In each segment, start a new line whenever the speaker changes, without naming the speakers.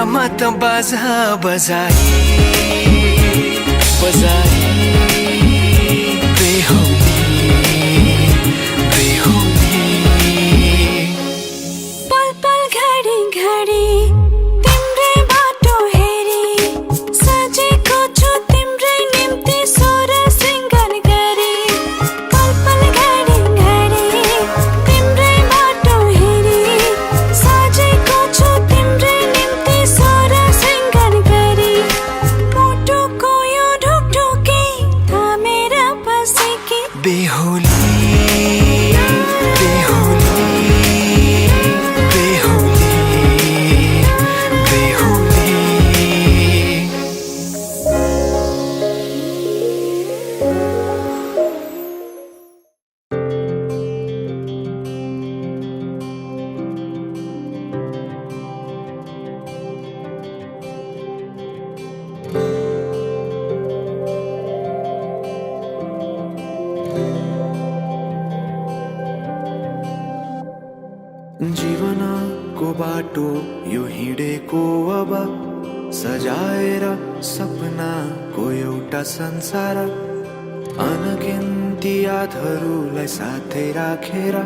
कुरामा त बाजा बजाई बजाई बेहुली बेहुली
पल पल घडी घडी तिम्रै बाटो हेरी सजेको छु तिम्रै निम्ति सोर सिंगार गरी पल पल घडी घडी तिम्रै बाटो हेरी सजेको छु तिम्रै निम्ति सोर सिंगार गरी मुटुको यो ढुकढुकी थामेर बसेकी
बेहुली बेहुली बेहुली बेहुली जीवनको बाटो यो हिँडेको अब सजाएर सपनाको एउटा संसार अनगिन्ती यादहरूलाई साथै राखेर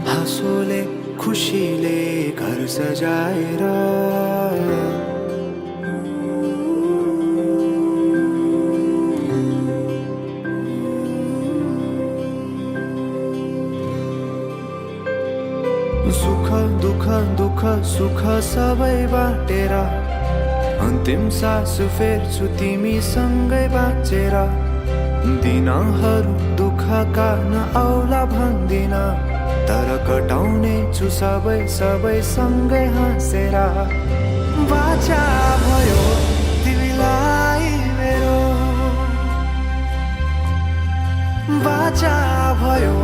हाँसोले खुसीले घर सजाएर सुख दुख दुख सुख सबै बाटेर अन्तिम सास फेर्छु तिमीसँगै बाँचेर दिनहरू दुःखका नआउला भन्दिन तर कटाउने छु सबै सबै सँगै हाँसेर बाचा भयो तिमीलाई मेरो बाचा भयो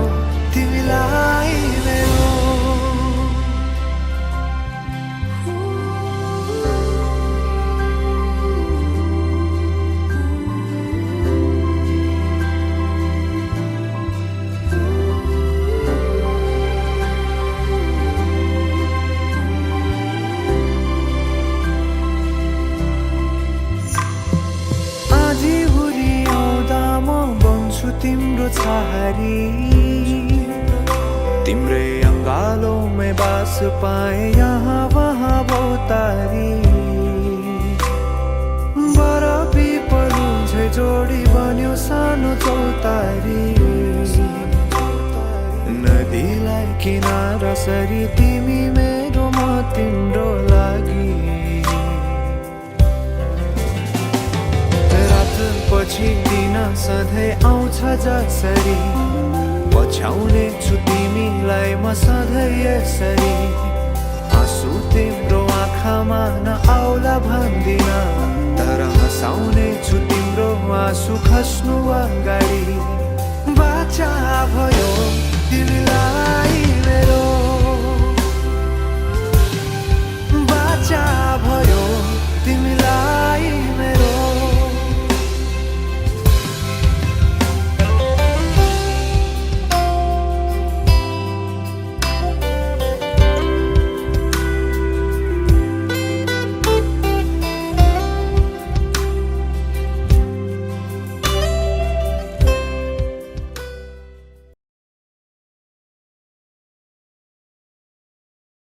तिमीलाई मेरो तिम्रो छहारी तिम्रै अङ्गालोमै बास पाए यहाँ वहाँ बहुतारी बर पिपलु झै जोडी बन्यो सानो चौतारी नदीलाई किनारा सरी तिमी मेरो म तिम्रो लागि पछि दिन सधैँ आउँछ जसरी पछ्याउने छु तिमीलाई म सधैँ यसरी आँसु तिम्रो आँखामा नआउला भन्दिन तर हँसाउने छु तिम्रो आँसु खस्नु अगाडि